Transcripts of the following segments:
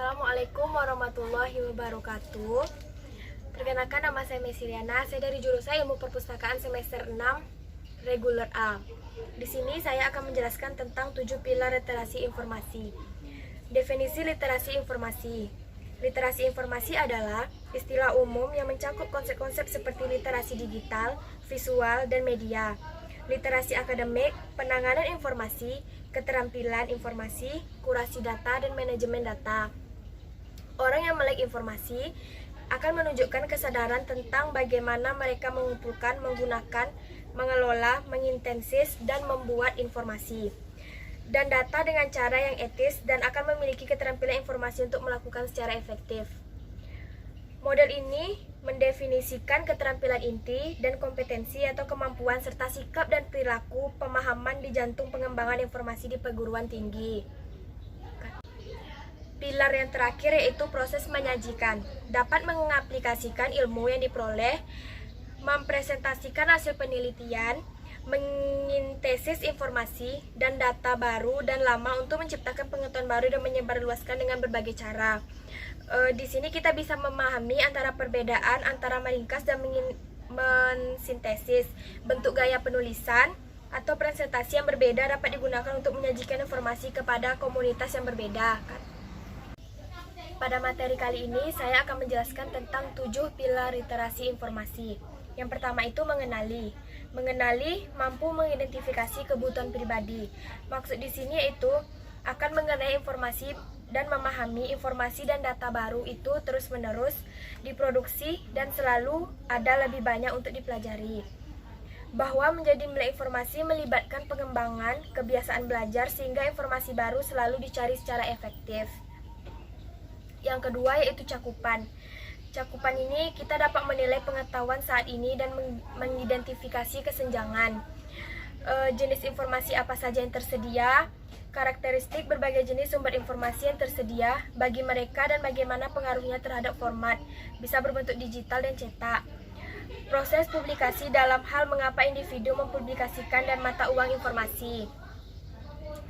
Assalamualaikum warahmatullahi wabarakatuh. Perkenalkan, nama saya Mesiliana. Saya dari jurusan Ilmu Perpustakaan semester 6 Reguler A. Di sini saya akan menjelaskan tentang 7 pilar literasi informasi. Definisi literasi informasi. Literasi informasi adalah istilah umum yang mencakup konsep-konsep seperti literasi digital, visual, dan media. Literasi akademik, penanganan informasi, keterampilan informasi, kurasi data, dan manajemen data. Orang yang melek informasi akan menunjukkan kesadaran tentang bagaimana mereka mengumpulkan, menggunakan, mengelola, mengintensis, dan membuat informasi dan data dengan cara yang etis, dan akan memiliki keterampilan informasi untuk melakukan secara efektif. Model ini mendefinisikan keterampilan inti dan kompetensi atau kemampuan serta sikap dan perilaku pemahaman di jantung pengembangan informasi di perguruan tinggi. Pilar yang terakhir yaitu proses menyajikan. Dapat mengaplikasikan ilmu yang diperoleh, mempresentasikan hasil penelitian, mengintesis informasi dan data baru dan lama untuk menciptakan pengetahuan baru dan menyebarluaskan dengan berbagai cara. Di sini kita bisa memahami antara perbedaan antara meringkas dan mensintesis. Bentuk gaya penulisan atau presentasi yang berbeda dapat digunakan untuk menyajikan informasi kepada komunitas yang berbeda. Pada materi kali ini saya akan menjelaskan tentang 7 pilar literasi informasi. Yang pertama itu mengenali. Mengenali mampu mengidentifikasi kebutuhan pribadi. Maksud di sini yaitu akan mengenai informasi dan memahami informasi dan data baru itu terus-menerus diproduksi dan selalu ada lebih banyak untuk dipelajari. Bahwa menjadi melek informasi melibatkan pengembangan kebiasaan belajar sehingga informasi baru selalu dicari secara efektif. Yang kedua yaitu cakupan. Cakupan ini kita dapat menilai pengetahuan saat ini dan mengidentifikasi kesenjangan. Jenis informasi apa saja yang tersedia, karakteristik berbagai jenis sumber informasi yang tersedia bagi mereka dan bagaimana pengaruhnya terhadap format, bisa berbentuk digital dan cetak. Proses publikasi dalam hal mengapa individu mempublikasikan dan mata uang informasi.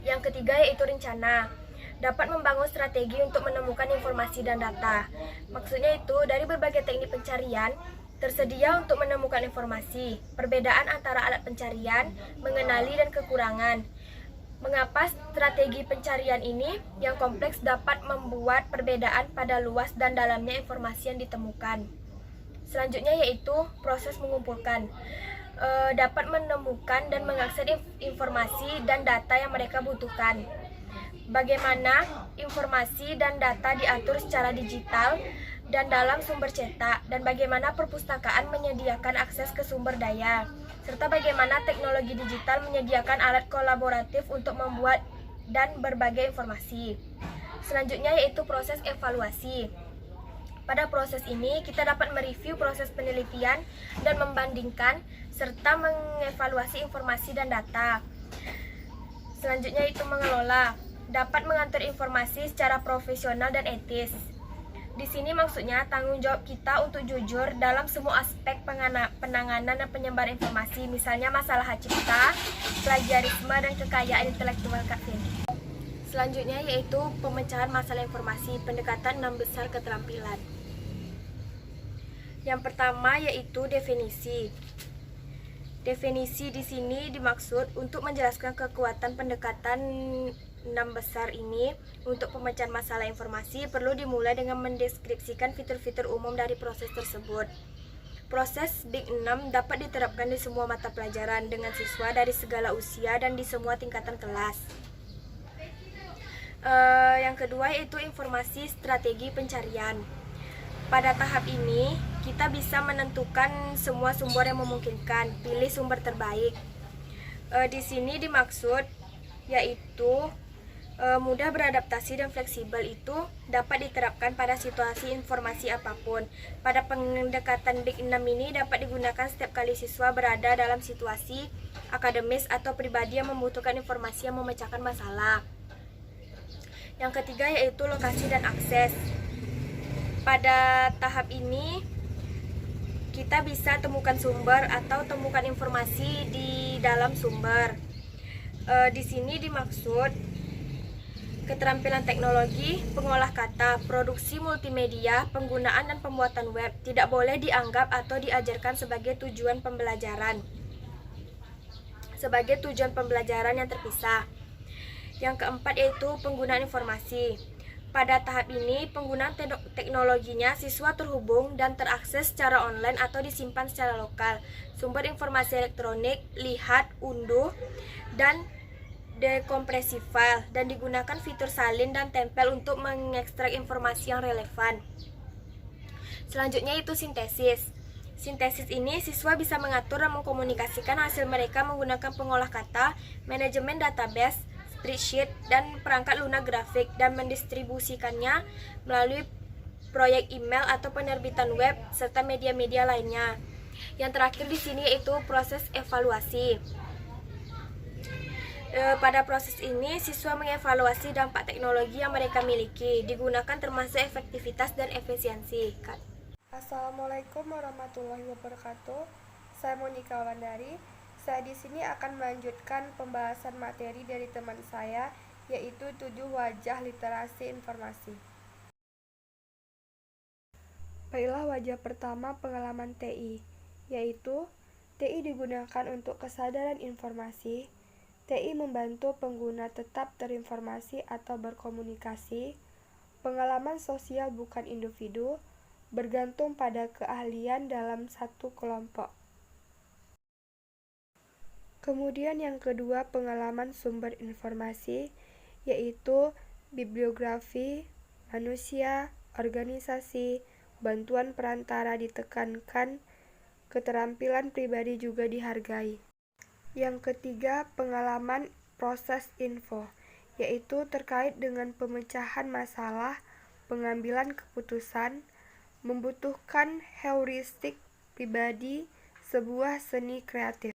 Yang ketiga yaitu rencana. Dapat membangun strategi untuk menemukan informasi dan data. Maksudnya itu, dari berbagai teknik pencarian, tersedia untuk menemukan informasi, perbedaan antara alat pencarian, mengenali dan kekurangan. Mengapa strategi pencarian ini yang kompleks dapat membuat perbedaan pada luas dan dalamnya informasi yang ditemukan. Selanjutnya yaitu proses mengumpulkan. Dapat menemukan dan mengakses informasi dan data yang mereka butuhkan. Bagaimana informasi dan data diatur secara digital dan dalam sumber cetak, dan bagaimana perpustakaan menyediakan akses ke sumber daya, serta bagaimana teknologi digital menyediakan alat kolaboratif untuk membuat dan berbagai informasi. Selanjutnya yaitu proses evaluasi. Pada proses ini kita dapat mereview proses penelitian dan membandingkan serta mengevaluasi informasi dan data. Selanjutnya itu mengelola. Dapat mengatur informasi secara profesional dan etis. Di sini maksudnya tanggung jawab kita untuk jujur dalam semua aspek penanganan dan penyebaran informasi, misalnya masalah hak cipta, plagiarisme, dan kekayaan intelektual Kak. Selanjutnya yaitu pemecahan masalah informasi, pendekatan 6 besar keterampilan. Yang pertama yaitu definisi. Definisi di sini dimaksud untuk menjelaskan kekuatan pendekatan 6 besar ini. Untuk pemecahan masalah informasi perlu dimulai dengan mendeskripsikan fitur-fitur umum dari proses tersebut. Proses Big 6 dapat diterapkan di semua mata pelajaran dengan siswa dari segala usia dan di semua tingkatan kelas. Yang kedua yaitu informasi strategi pencarian. Pada tahap ini kita bisa menentukan semua sumber yang memungkinkan, pilih sumber terbaik. Di sini dimaksud yaitu mudah beradaptasi dan fleksibel itu dapat diterapkan pada situasi informasi apapun. Pada pendekatan Big 6 ini dapat digunakan setiap kali siswa berada dalam situasi akademis atau pribadi yang membutuhkan informasi yang memecahkan masalah. Yang ketiga yaitu lokasi dan akses. Pada tahap ini kita bisa temukan sumber atau temukan informasi di dalam sumber. Di sini dimaksud keterampilan teknologi, pengolah kata, produksi multimedia, penggunaan dan pembuatan web tidak boleh dianggap atau diajarkan sebagai tujuan pembelajaran yang terpisah. Yang keempat yaitu penggunaan informasi. Pada tahap ini, penggunaan teknologinya siswa terhubung dan terakses secara online atau disimpan secara lokal. Sumber informasi elektronik, lihat, unduh, dan dekompresi file, dan digunakan fitur salin dan tempel untuk mengekstrak informasi yang relevan. Selanjutnya itu sintesis. Sintesis ini siswa bisa mengatur dan mengkomunikasikan hasil mereka menggunakan pengolah kata, manajemen database, spreadsheet, dan perangkat lunak grafik, dan mendistribusikannya melalui proyek email atau penerbitan web serta media-media lainnya. Yang terakhir di sini yaitu proses evaluasi. Pada proses ini, siswa mengevaluasi dampak teknologi yang mereka miliki, digunakan termasuk efektivitas dan efisiensi. Assalamualaikum warahmatullahi wabarakatuh. Saya Monika Wandari. Saya di sini akan melanjutkan pembahasan materi dari teman saya, yaitu 7 wajah literasi informasi. Baiklah, wajah pertama pengalaman TI, yaitu TI digunakan untuk kesadaran informasi. TI membantu pengguna tetap terinformasi atau berkomunikasi. Pengalaman sosial bukan individu, bergantung pada keahlian dalam satu kelompok. Kemudian yang kedua, pengalaman sumber informasi, yaitu bibliografi, manusia, organisasi, bantuan perantara ditekankan, keterampilan pribadi juga dihargai. Yang ketiga, pengalaman proses info, yaitu terkait dengan pemecahan masalah, pengambilan keputusan, membutuhkan heuristik pribadi, sebuah seni kreatif.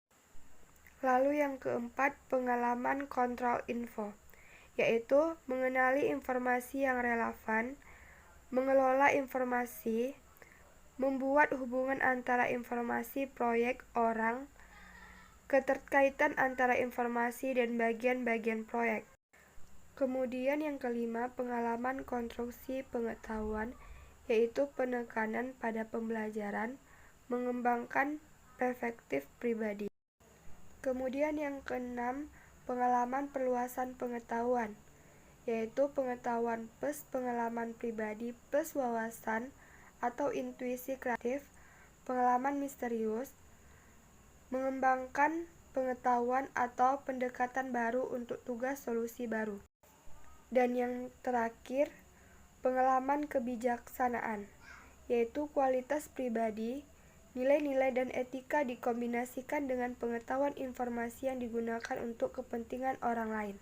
Lalu yang keempat, pengalaman kontrol info, yaitu mengenali informasi yang relevan, mengelola informasi, membuat hubungan antara informasi, proyek, orang, keterkaitan antara informasi dan bagian-bagian proyek. Kemudian yang kelima, pengalaman konstruksi pengetahuan, yaitu penekanan pada pembelajaran, mengembangkan perspektif pribadi. Kemudian yang keenam, pengalaman perluasan pengetahuan, yaitu pengetahuan plus pengalaman pribadi plus wawasan atau intuisi kreatif, pengalaman misterius, mengembangkan pengetahuan atau pendekatan baru untuk tugas solusi baru. Dan yang terakhir, pengalaman kebijaksanaan, yaitu kualitas pribadi, nilai-nilai dan etika dikombinasikan dengan pengetahuan informasi yang digunakan untuk kepentingan orang lain.